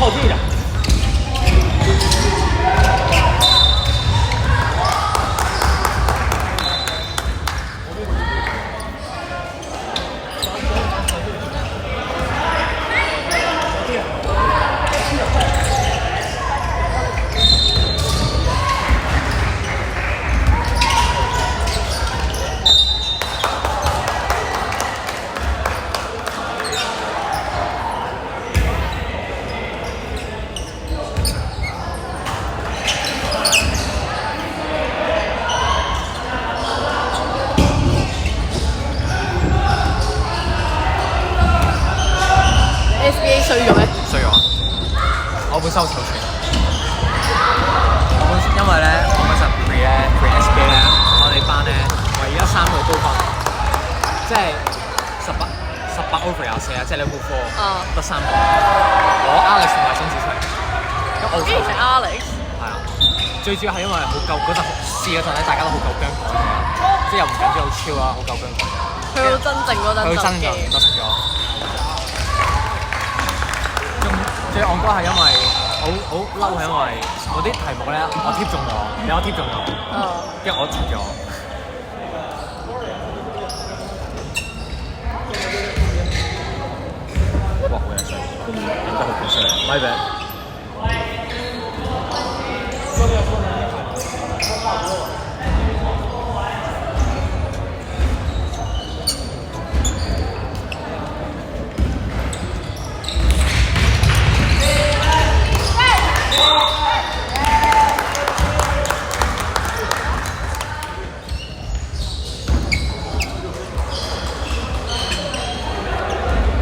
靠近一点。SBA 衰咗咩？衰咗。我本身好臭串。因為咧，我嗰陣 pre SBA 咧，我哋班咧，唯一3個高分，即係18 over 24啊，即係level 4，得3個。我 Alex 同埋曾子齊，咁我竟然係 Alex。係啊，最主要係因為好夠嗰陣試嗰陣咧，大家都好夠薑改嘅，即係又唔緊張好超啦，好夠薑改。去到真正嗰陣就真就唔得咗。最戇鳩係因為好嬲，係因為我啲題目咧，我貼中咗，有我貼中咗，跟住我錯咗。哇！好嘢水，影得好好水，咪俾。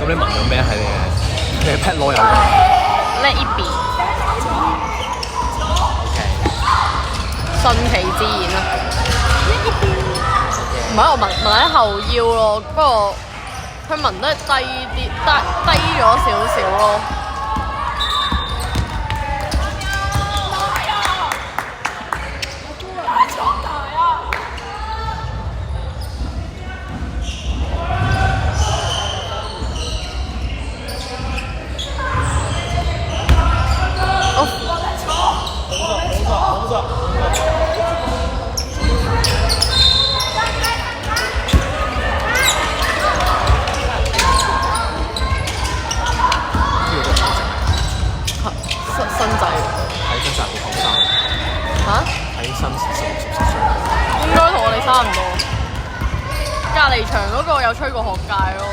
你聞到咩係你嘅 pet 攞油？Let it be。OK。順其自然啦。唔係，我聞喺後腰咯，不過佢聞得低啲，低咗少少咯。新仔睇真係好後生嚇！睇新時16、17歲，應該同我哋差唔多。隔離場嗰個有吹過學界咯。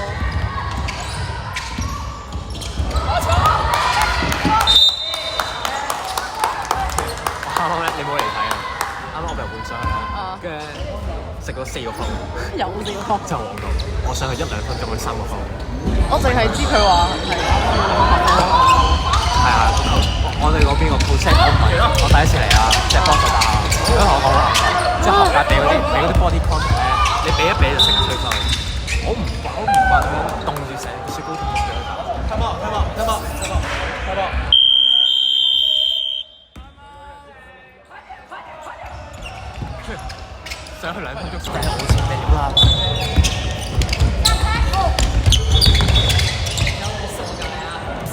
啱啱咧，你冇嚟睇啊！啱啱我咪換上去啦，跟住食咗4個分，有4個分就黃金。我上去1-2分鐘去3個分。我淨係知佢話係啊，我哋嗰邊個 coach 我第一次嚟啊，即係幫手打下。因為我即係學界俾嗰啲 body contact 咧，你俾一俾就成吹分。我唔慣咁樣凍住成個雪糕筒咁樣打。Come on！上去2分鐘，真係好似屌啦！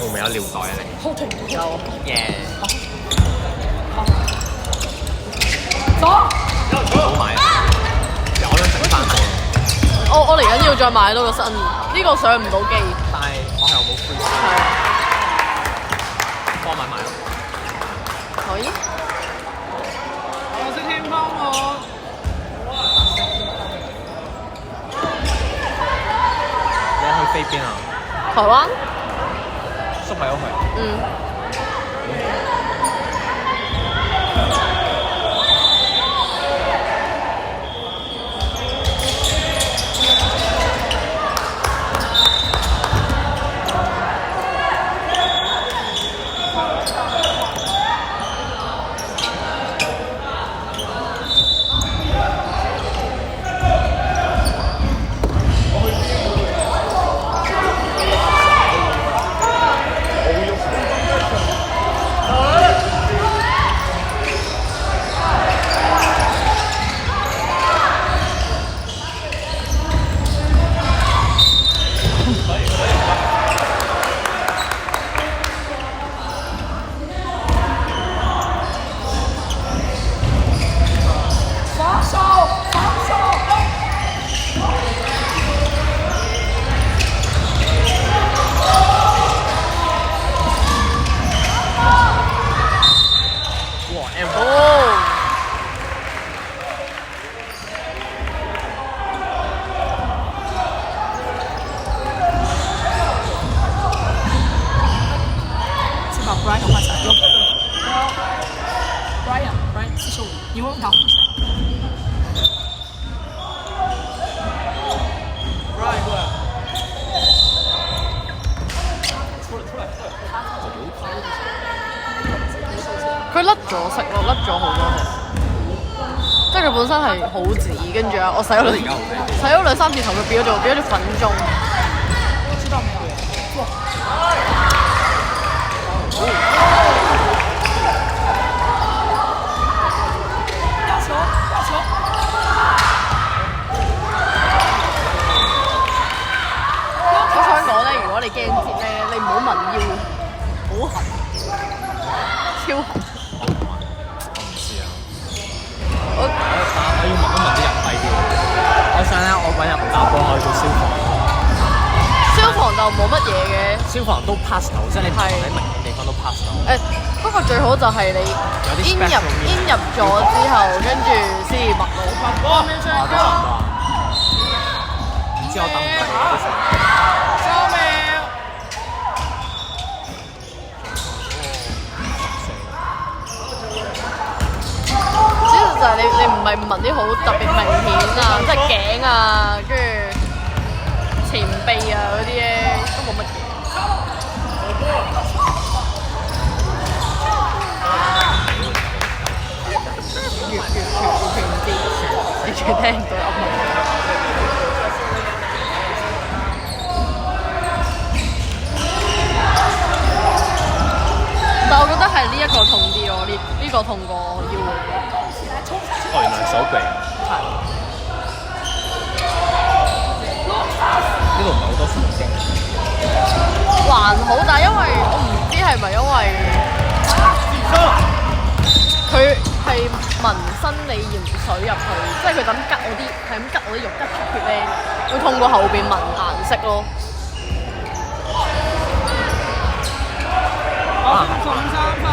會唔會有尿袋啊你？有。耶！左。好買啊！我想整翻個。我嚟緊要再買多個新，呢個上唔到機。但係我係冇 free。係。幫我買咯。可以。我識聽幫我。你去飛邊啊？台灣。宿喺屋企。把 Brian 换下来，用 Brian 45，你问他换下来。Brian 过来。佢甩咗色咯，甩咗好多隻，即係佢本身係好紫，跟住啊，我洗咗兩三次頭，佢變咗做粉棕。知道沒有？做。打球，打球。我想講咧，如果你驚折咧，你唔好問腰，好痕，超痕。我要問啲人低啲。我想咧，我揾人打波可以做消防。消防就冇乜嘢嘅，消防都 pass 到，即係你唔同你明顯地方都 pass 到。不過最好就係你 in 入咗之後，跟住先麥路。哇！面上多唔多啊？唔知我等唔等到啲3秒。主要就係你唔係紋啲好特別明顯啊，即係頸啊，跟住前臂啊嗰啲咧都冇乜嘢。越啲，你仲聽唔到噏乜？但我覺得係呢一個痛啲咯，呢個痛過腰。哦，原來係手臂。係。呢度唔係好多負星。還好，但係因為我唔知係咪因為佢係紋生理鹽水入去，即係佢咁吉我啲，係咁吉我啲肉吉出血咧，會痛過後邊紋顏色咯。送3分。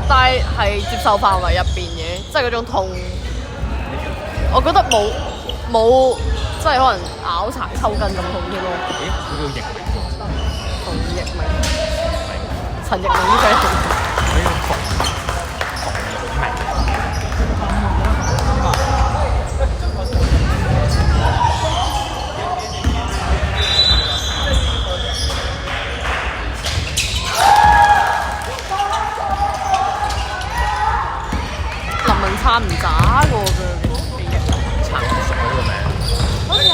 但係接受範圍入邊嘅，即係嗰種痛，我覺得冇即係可能拗柴抽筋咁痛添咯。咦？佢叫易明喎。馮奕明，陳奕明呢隻。佢叫馮奕明。林文燦唔渣過嘅，撐唔熟嗰個名。好似係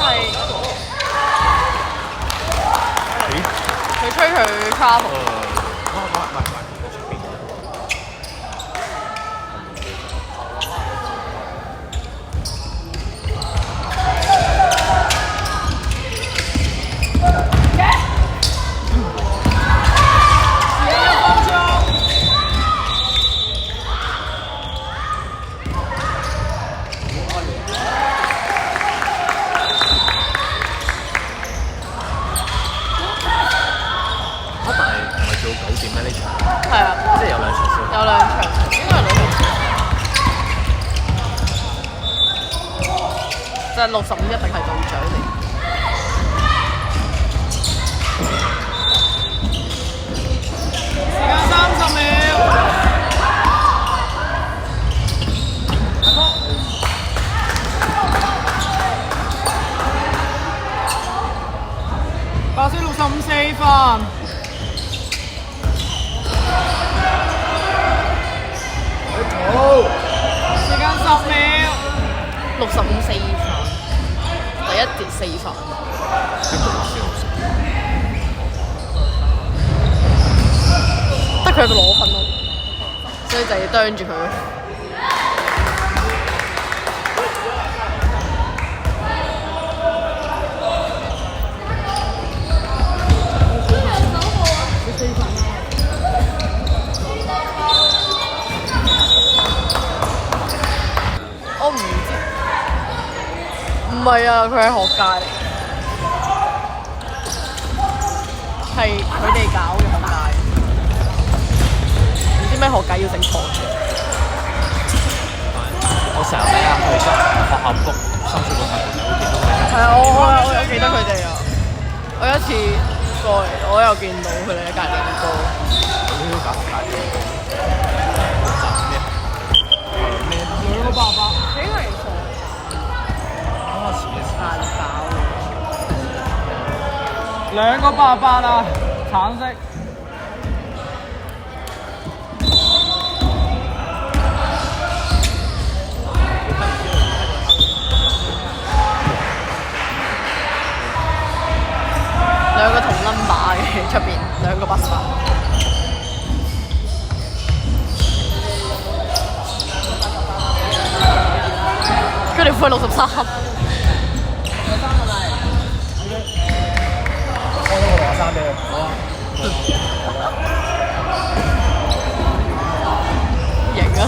佢吹佢 travel。係啊，即係有兩場先。有兩場，應該係兩場。就係65一定係隊長嚟。時間30秒。白色65 4分。時間10秒。65 4分，第一節4分。得佢一個攞分咯，所以就要啄住佢。我唔知，唔係啊，佢係學界嚟，係佢哋搞嘅學界，唔知咩學界要整錯嘅。我成日咧去咗學校 book 深水埗大會見到佢哋。係啊，我有記得佢哋啊，我有一次過嚟，我有見到佢哋喺隔離練波。呢啲搞學界個88啊，橙色。兩個同 number 嘅出邊，兩個88。佢哋配63。3俾佢，好啊。型啊！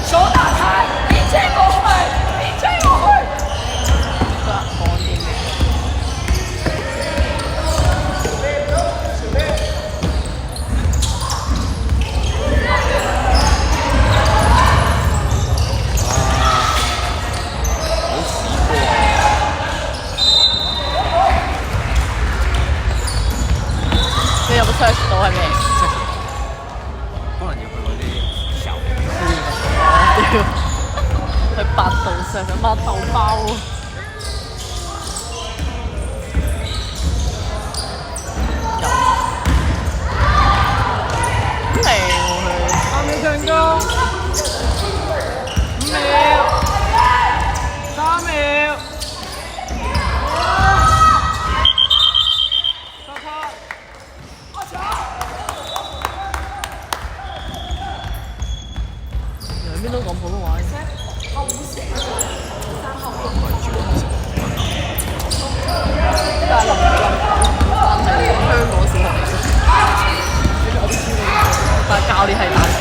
手打開，你追我去，你追我去。講啲咩？你有冇 search 到係咩？可能要去嗰啲時候。屌，去百度 search 乜豆包喎？有。靚喎佢。3秒成功，5秒，3秒。兩邊都講普通話嘅。但係林翻係香港小學嚟嘅，但係教練係難緊。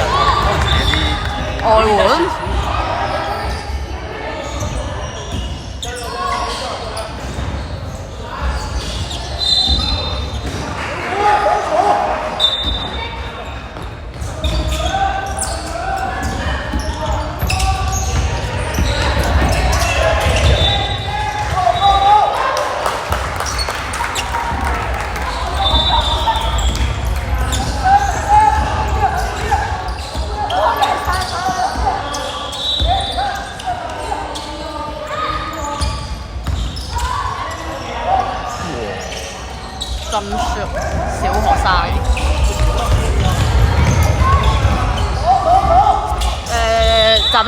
外援。咁 short 小學生，暫停。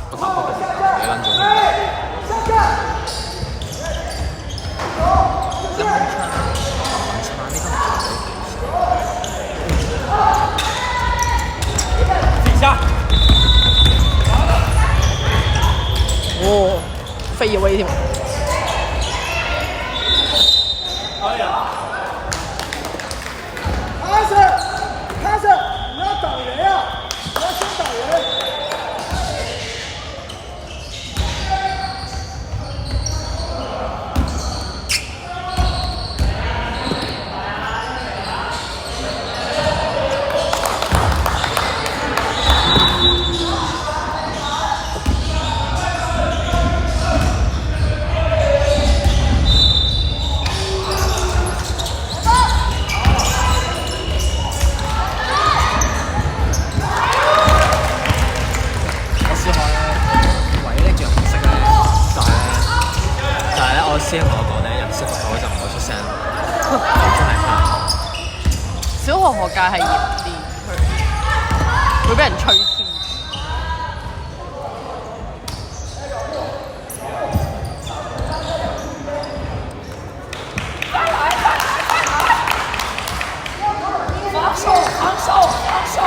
個頭髮你撚咗咩？哦，飛咗位添。開始，你要等人啊！你要先等人。師兄同我講咧，人識學就唔好出聲，真係小學學界係嚴啲，會俾人吹天。防守，防守，防守，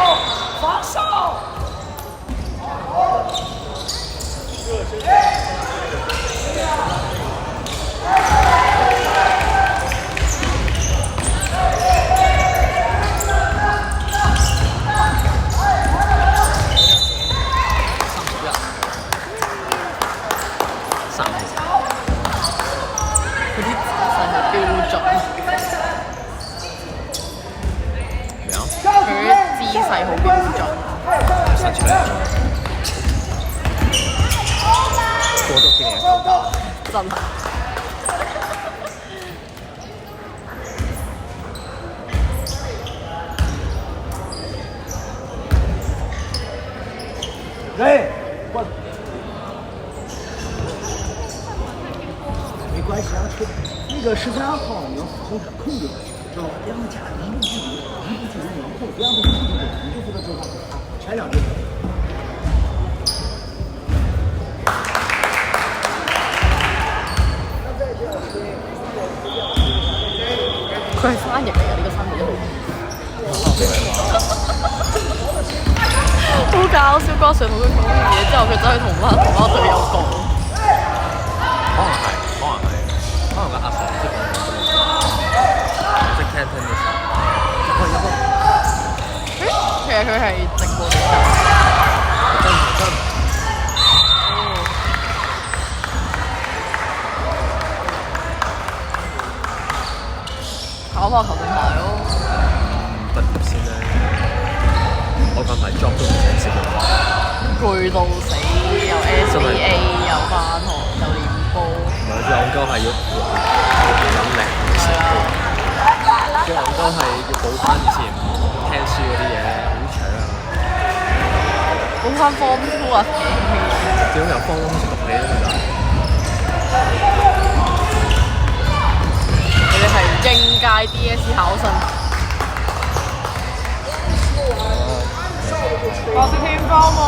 防守。係好標準。伸出嚟。過足幾年嘅狗架。真係。喂，我没关系啊，那个13号你要后场控制，知道吧？两个架一步距离，一步距离往后，两步距离，你就负责中场啊，前两步。佢係翻譯嚟嘅呢個新嘅，好搞笑！嗰時同佢講完嘢之後，佢走去同我隊友講。可能個阿 Sir 唔識講廣東話，唔識 Cantonese。其實佢係直播嚟㗎。真。考下球定牌咯。畢業先咧，我近排 job 都唔想接喎。攰到死，又 SBA 又翻學又練波。唔係，最戇鳩係要諗力成功。最戇鳩係要補翻以前聽書嗰啲嘢，好搶啊！補翻 Form 2啊！點由方讀起咧？你係應屆 DSE 考生。我是天方門。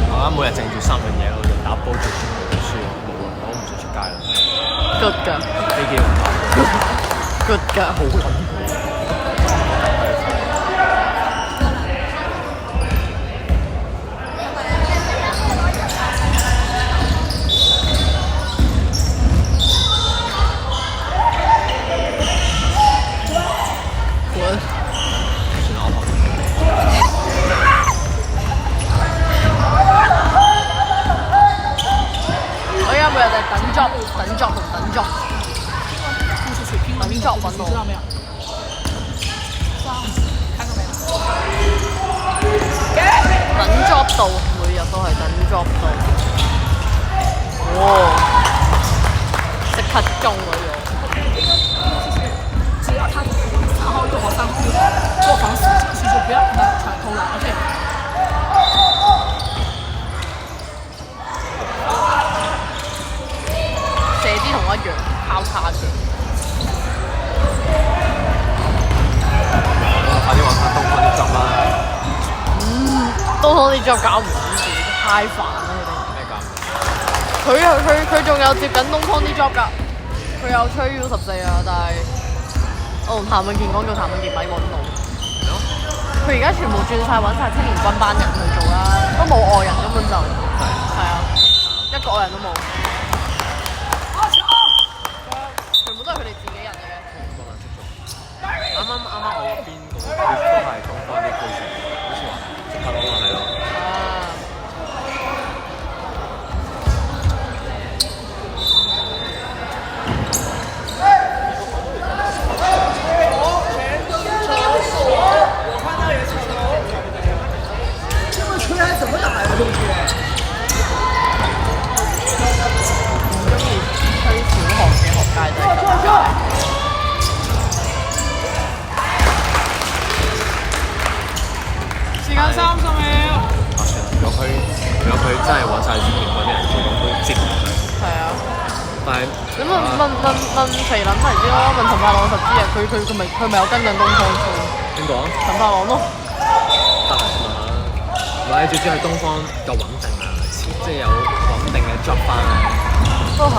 我啱每日淨住3樣嘢咯，就打波、做 gym、讀書，冇啊，我唔想出街啦。good 㗎。飛機唔打。good 㗎。好撚。揾我。知道沒有？看到沒有？等 job 到，每日都係等 job 到。哇！即刻中嗰種。只要他然後又往上做防守，其實不要讓他傳投籃，而且。射啲同我一樣，交叉嘅。快啲揾翻東方啲 job 啦！東方啲 job 搞唔掂，太煩啦佢哋。咩㗎？佢仲有接緊東方啲 job 㗎，佢有吹 U14啊，但係我同譚永健講叫譚永健咪揾到。佢而家全部轉晒揾晒青年軍班人去做啦，都冇外人根本就係啊，一個外人都冇。全部都係佢哋自己人嚟嘅。啱啱我嗰邊嗰個都係東方啲區成，好似話即刻攞落嚟咯。我看到也是球，这么吹还怎么打呀，东西？中意吹小學嘅學界就係咁解。時間30秒。算啦，如果佢真係揾晒青年軍啲人做，咁都接唔上。係啊。但係你問肥撚咪知咯，問陳柏朗實知啊，佢咪有跟緊東方吹。邊個啊？陳柏朗咯。得閒嘛，唔係最主要係東方夠穩定啊，即係有穩定嘅 job 翻啊。都係。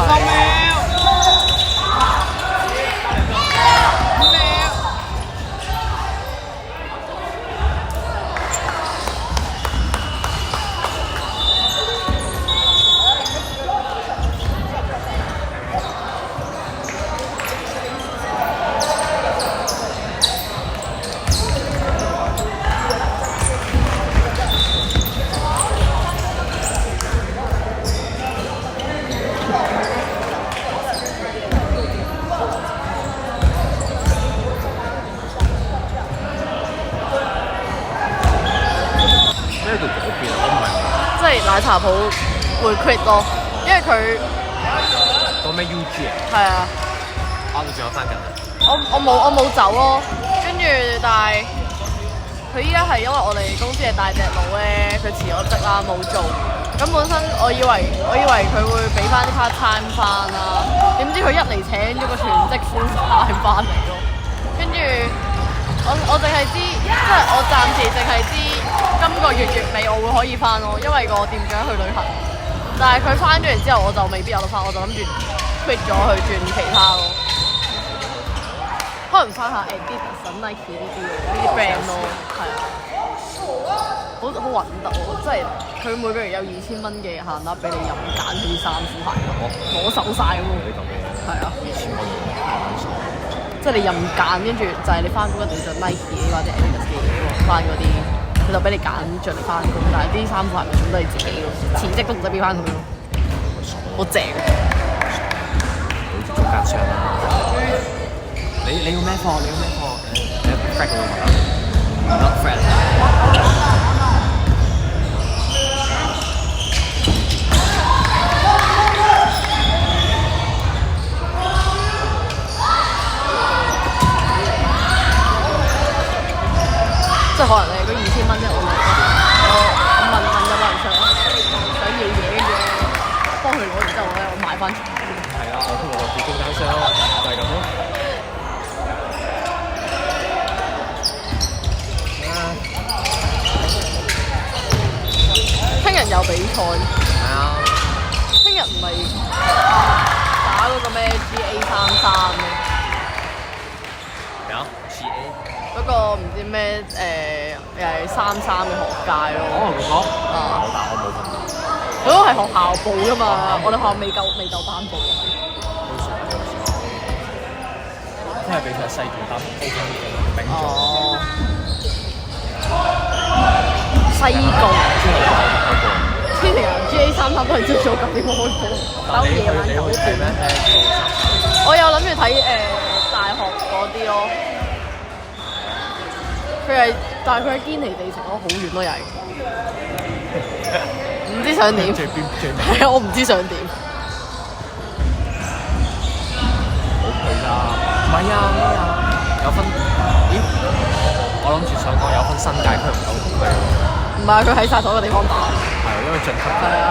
係奶茶鋪會 quit 咯，因為佢講咩 UG 啊？係啊，你仲有翻緊啊？我冇走咯，跟住但係佢依家係因為我哋公司嘅大隻佬咧，佢辭咗職啦冇做，咁本身我以為佢會俾翻啲 part time 翻啦，點知佢一嚟請咗個全職 full time 翻嚟咯，跟住我淨係知，即係我暫時淨係知今個月尾我會可以翻咯，因為個店長去旅行，但係佢翻咗嚟之後我就未必有得翻，我就諗住 quit 咗去轉其他咯。可能翻下 Adidas、Nike 呢啲 brand 咯，係啊，好穩得喎，即係佢每個月有2000蚊嘅限額俾你任揀啲衫褲鞋，攞手晒咁喎，係啊，2000蚊即係你任揀，跟住就係你翻工一定着 Nike 或者 Adidas 嘅翻嗰啲，佢就俾你揀着嚟翻工，但係啲衫褲鞋咪全部都係自己咯，辭職都唔使俾翻佢咯，好正，做間商啦。你要咩貨？你要咩貨？你 friend 會問啊 ？Not friend。即係可能你嗰2000蚊啫，我問有冇人想要嘢，跟住幫佢攞完之後咧，我買翻出嚟。係啊，我同我自己間商就係咁咯。聽日有比賽，係啊。聽日唔係打嗰個咩 GA33咩？咩啊？GA 嗰個唔知咩又係33嘅學界咯。哦，嗰個啊，但我冇份。嗰個係學校報㗎嘛，我哋學校未夠班報。聽日比賽細段單 O K 嘅丙組。哦。西貢。天成日 GA33都係朝早9點開波，到夜晚9點。我有諗住睇大學嗰啲咯。但係佢喺堅尼地城咯，好遠咯又係，唔知想點。最邊？係啊，我唔知想點。冇佢啦，唔係啊咩啊？有分？咦？我諗住想講有分新界區唔到同區喎。唔係，佢喺晒同一個地方打。係因為進級係啊。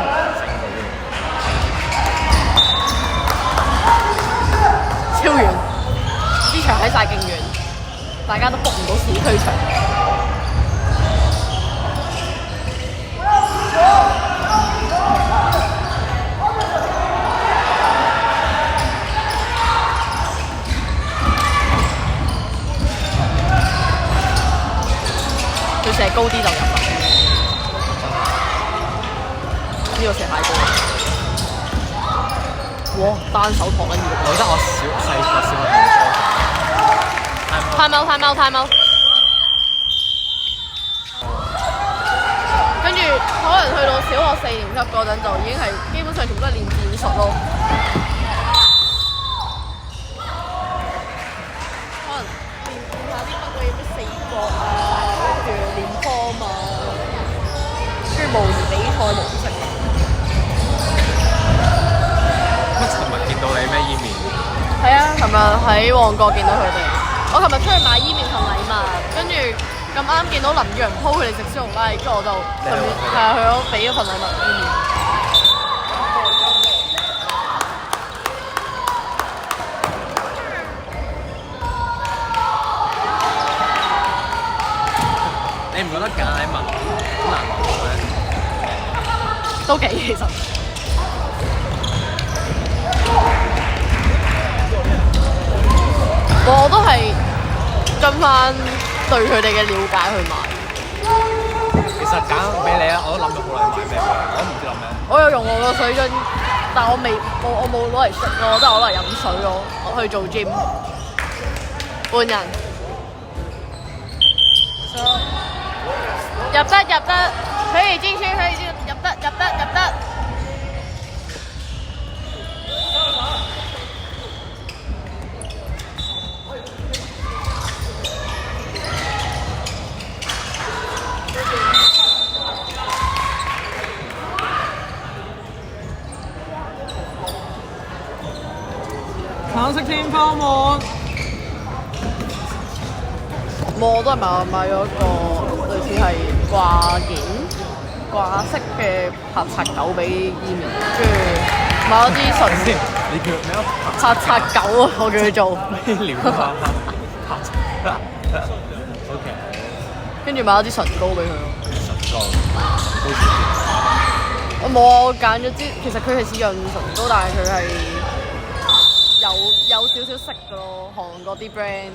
超遠，啲場喺晒勁遠，大家都 book 唔到市區場。佢射高啲就入啦，呢個射太高啦！哇，單手托緊要。我覺得我細個小學time out。跟住可能去到小學4年級嗰陣就已經係基本上全部都係練戰術咯。可能練下啲乜鬼嘢咩四角啊，跟住練波嘛，跟住模擬比賽模式。乜尋日見到你咩伊麵？係啊，琴日喺旺角見到佢哋。我琴日出去買伊麵同禮物，跟住咁啱見到林陽鋪佢哋食燒紅拉，跟住我就順便係啊去咗俾咗份禮物伊麵。你唔覺得揀禮物好難攞咩？都幾其實。我都係跟翻對佢哋嘅了解去買。其實揀俾你啊，我都諗咗好耐買咩，我都唔知諗咩。我有用我個水樽，但我冇攞嚟食咯，即係我攞嚟飲水咯。我去做 gym， 半人入得，可以進去，入得。橙色天花滿。我都係買咗一個類似係掛式嘅拍擦狗俾伊面，跟住買咗啲唇。你叫咩啊？拍擦狗啊，我叫佢做。咩料啊？拍擦。O K。跟住買咗啲唇膏俾佢咯。唇膏。我冇啊，我揀咗支，其實佢係似潤唇膏，但係佢係有少少色嘅咯，韓國啲 brand。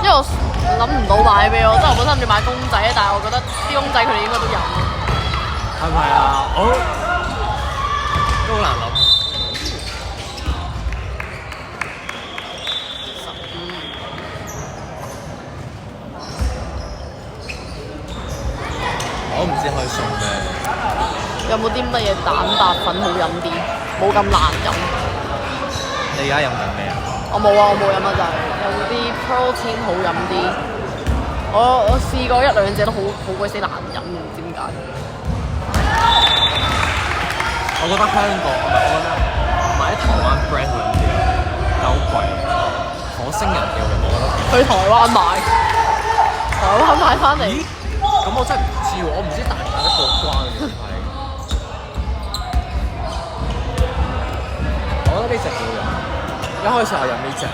因為我諗唔到買俾我，即係我本身諗住買公仔，但係我覺得啲公仔佢哋應該都有。係咪啊？都好難諗。我唔知可以送咩。有冇啲乜嘢蛋白粉好飲啲，冇咁難飲？你而家飲緊咩啊？我冇啊，我冇飲啊，就係有冇啲 protein 好飲啲？我試過一兩隻都好鬼死難飲，唔知點解。我覺得香港，我覺得買啲台灣 brand 會飲啲，但好貴。火星人叫嘅，我覺得。去台灣買，台灣買翻嚟。咁我真係唔知喎，我唔知大唔大得過關嘅係。我覺得呢隻幾好飲，一開始我飲呢隻咯。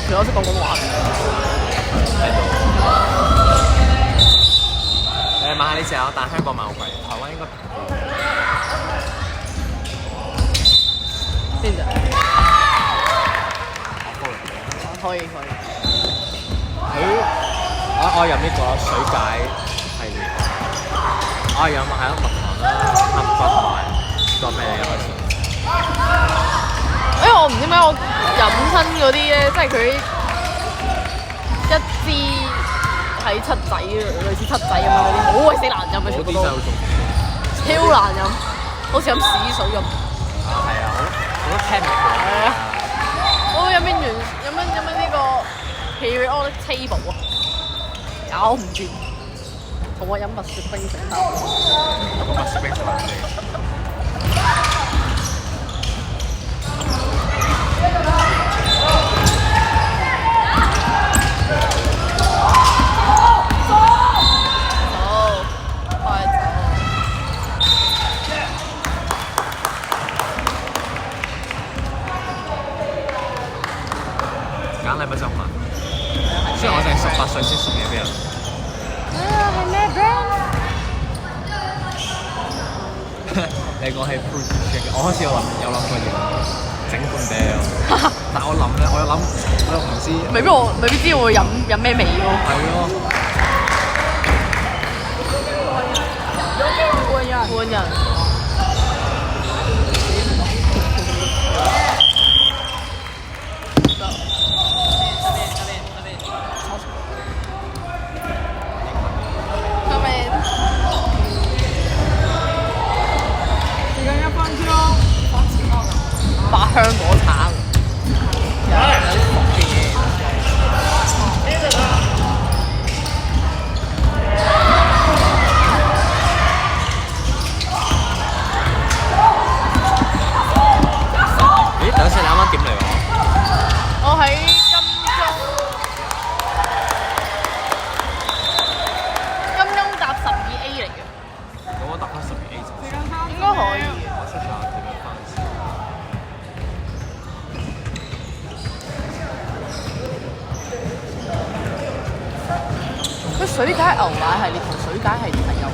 其實我識講廣東話。你買下呢隻啊，但係香港買好貴，台灣應該平啲。邊隻？可以。我飲呢個水解系列，我飲係蜜糖啦、黑骨同埋個咩一開始。因為我唔知點解我飲親嗰啲咧，即係佢一支喺七仔，類似七仔咁樣嗰啲，好鬼死難飲嘅，全部都超難飲，好似飲屎水咁。係啊，好多 chemical。係啊，我飲緊呢個 periodic table 啊，搞唔掂，同我飲蜜雪冰城差唔多。蜜雪冰城難啲。揀禮物就問，雖然我淨係18歲先送嘢俾人。係咩 brand？你講起 fruit shake，我開始有諗過要整罐俾你，但我諗咧，我又唔知。未必知我會飲咩味喎。係咯。換人。八香果橙，有啲熟嘅嘢。咦？等陣你啱啱點嚟喎？我喺金鐘搭12A 嚟嘅。咁我搭翻12A 就應該可以。我 check 下點樣翻先。佢水解牛奶系列同水解系列係有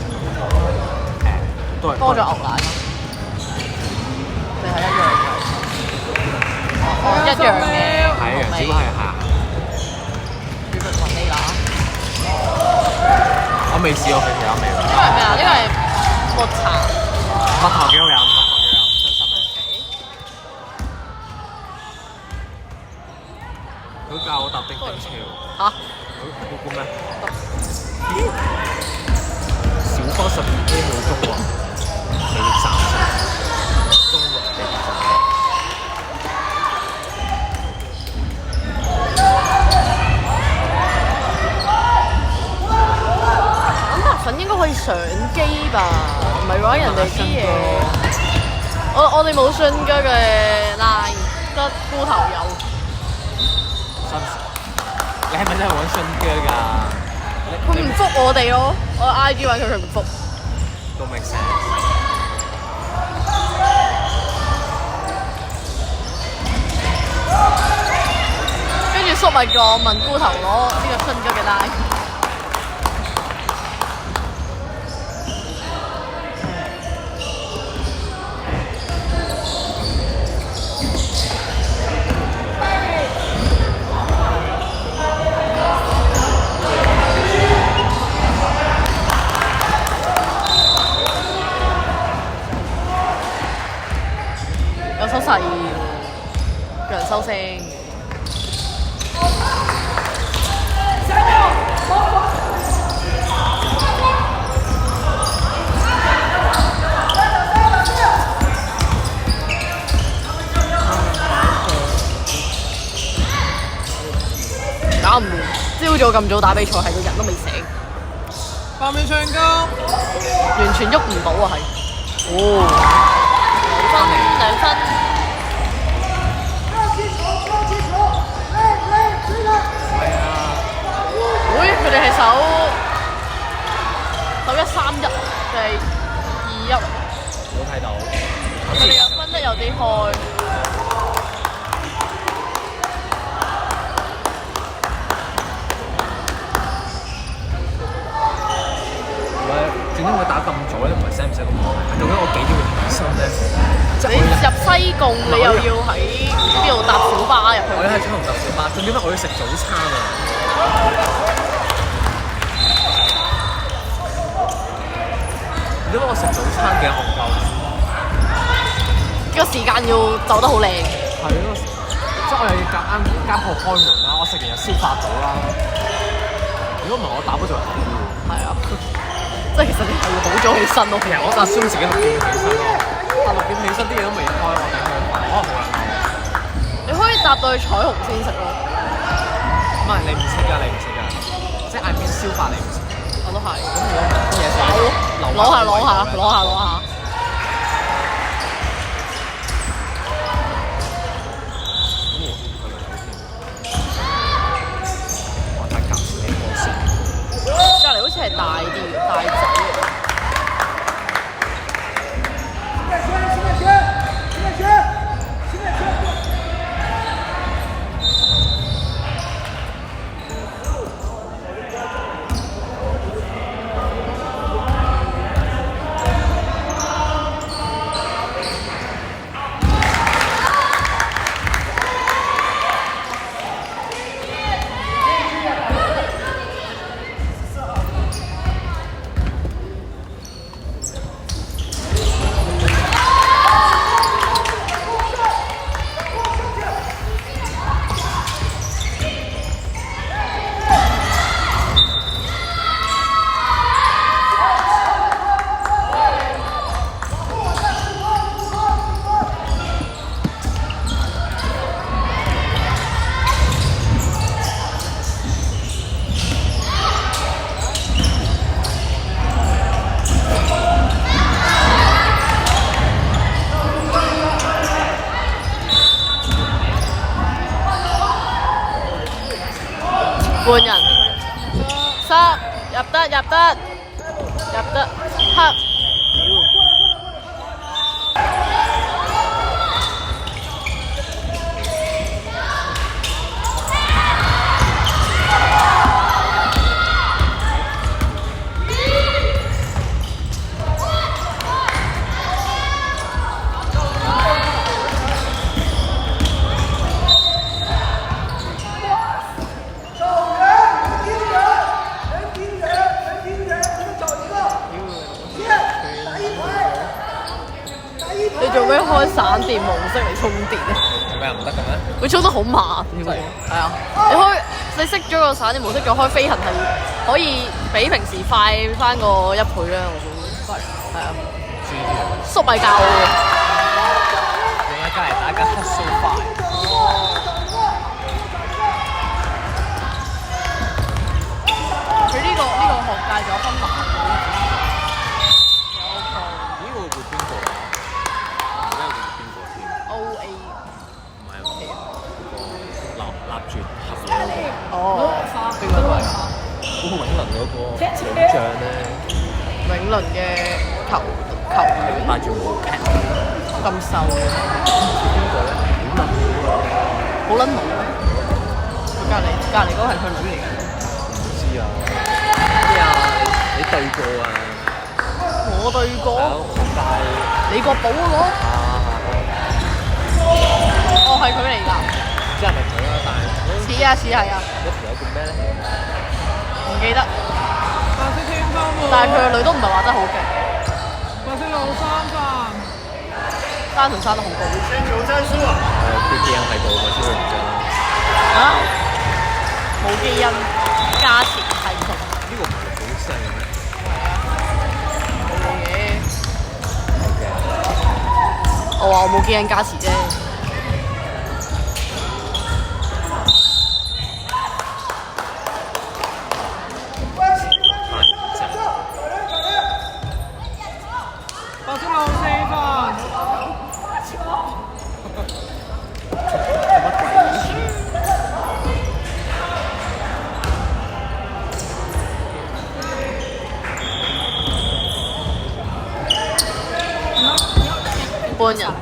都係多咗牛奶咯，定係一樣嘅？一樣嘅，係啊，只不過係下。要問你啦。我未試過佢其他味喎。呢個係咩啊？呢個係抹茶。蜜糖幾好飲，真心嘅。佢教我搭叮叮車喎。嚇？佢叫咩？小方12K 每鐘喎，地鐵站中六地鐵站。咁白粉應該可以上機吧？唔係話人哋啲嘢，我哋冇信腳嘅拉，得菇頭有。你係咪真係玩信腳㗎？佢唔覆我哋咯，我 IG 揾佢唔覆。都 make sense。跟住叔咪叫我問菇頭攞呢個信腳嘅拉。有收細，人收聲。打唔掂，朝早咁早打比賽係個人都未醒，爆面唱歌，完全喐唔到啊係。哦，2分。係啊，會佢哋係守1-3-1定係2-1？冇睇到。佢哋又分得有啲開。點解會打咁早咧？唔係使唔使咁耐？究竟我幾點要起身咧？即係你入西貢，你又要喺唔知邊度搭小巴入去。我喺彩虹搭小巴，仲點解我要食早餐啊？點解我食早餐嘅戇鳩？個時間要走得好靚。係咯，即係我又要夾啱間鋪開門啦，我食完又消化到啦。如果唔係我打波就係咁喎。係啊，即係其實你係要好早起身咯。其實我就 assume 自己6點起身咯，但6點起身啲嘢都未開，我頂佢飯，可能冇人鬧。你可以搭到去彩虹先食咯。唔係你唔食㗎，你唔食㗎，即係嗌邊消化你唔食。我都係。咁如果唔係啲嘢食，攞下。我睇隔離你冇食。隔離好似係大啲嘅大仔。半人，3入得，黑。式嚟充電啊！係咪唔得嘅咩？佢充得好慢添喎，係啊！你熄咗個散電模式，再開飛行係可以比平時快翻個1倍啦，我估係啊！粟米教我你而家隔離打緊黑蘇快，佢呢個學界仲有分男女。呢個會邊個啊？而家會邊個添 OA 唔係立住合嘢嗰個。哦，邊個啊？嗰個永倫嗰個影像咧，永倫嘅球員戴住帽 cap，咁瘦嘅，邊個咧？好撚老。佢隔離嗰個係佢女嚟嘅。唔知啊。咩啊？你對過啊？我對過。學界。李國寶嗰個？哦，係佢嚟㗎。唔知係咪佢啊？但係似啊似係啊。嗰條友叫咩咧？唔記得。白色青衫喎。但係佢個女都唔係話真係好勁。白色老三飯。單條生得好高。先求戰術。佢基因喺度，我知佢唔正啦。啊？冇基因加持係唔同。呢個唔係好聲嘅咩？冇嘢。我話我冇基因加持啫。白色老四飯。半人。呢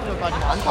個掛住玩頭。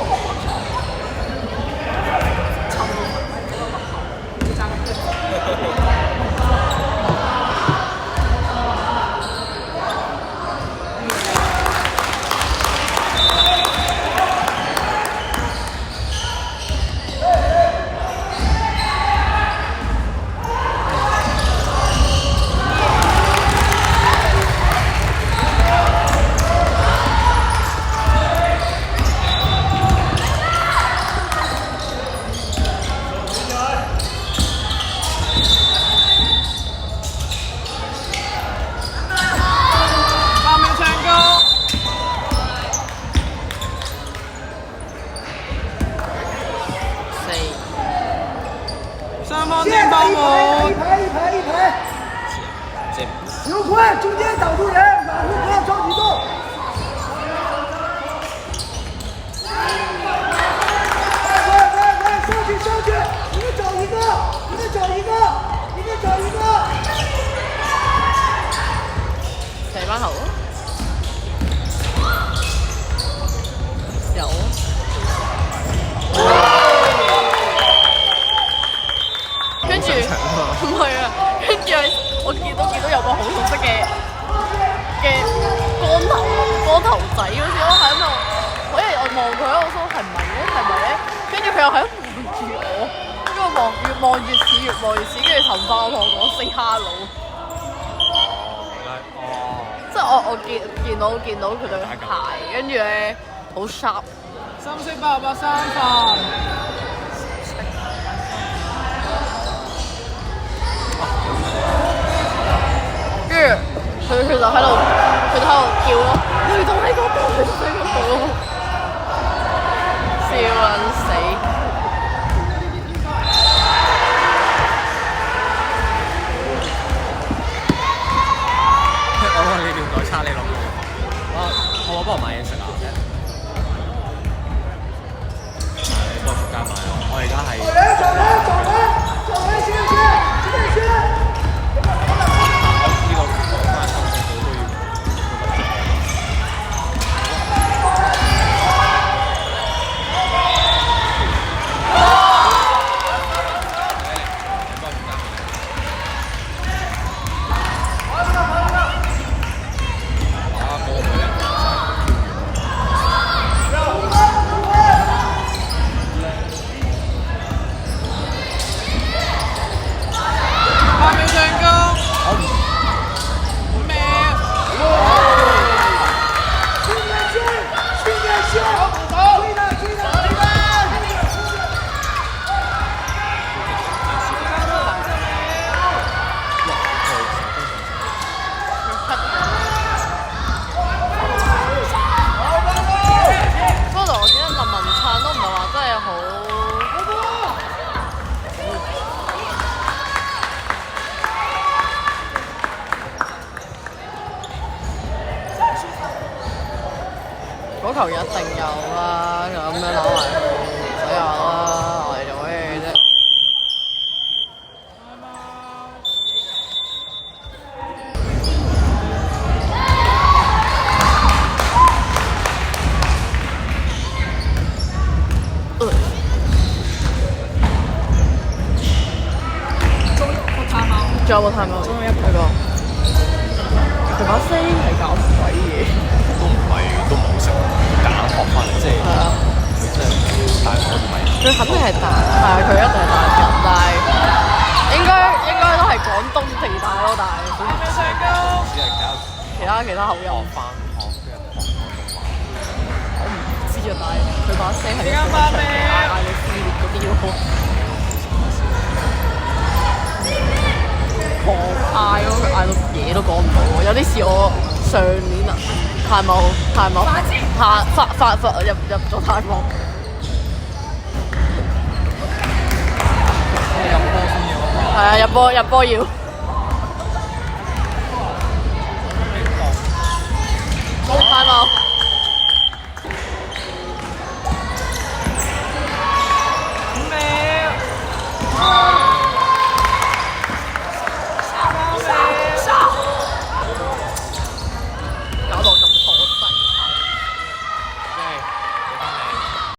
上方定包我。一排一排一排。刘坤，中间挡住人，往后不要着急动。快，上去上去，你们找一个，你们找一个，你们找一个。射翻頭咯。有啊。跟住唔係啊，跟住我見到有個好熟悉嘅光頭仔好似我喺度，我望佢我想係咪咧？跟住佢又喺度望住我，跟住越望越似，跟住頭髮我同我講 say hello。即係我見到佢對鞋，跟住咧好 sharp。深色88三飯。跟住佢就喺度叫咯，佢仲喺嗰度，笑撚死！我幫你條袋叉你落去。我幫我買嘢食啊！你幫我出街買啊！我而家係。走人，先去。呢個翻深水埗都要。嗰球一定有啦，就咁樣攞埋去唔使有啦，我哋做咩嘢啫？仲有冇睇冇？仲有一個。佢把聲係搞鬼嘢。都冇食夾硬學翻嚟，即係係啊，佢真係大學唔係。佢肯定係大，係啊，佢一定係大人，但係應該都係廣東地帶咯，但係只係其他口音。學翻學嘅我唔知啊，但係佢把聲係嗌到撕裂嗰啲咯。狂嗌咯，佢嗌到嘢都講唔到喎，有啲似我上年啊，泰武發入咗泰國。入波先要啊嘛。係啊，入波要。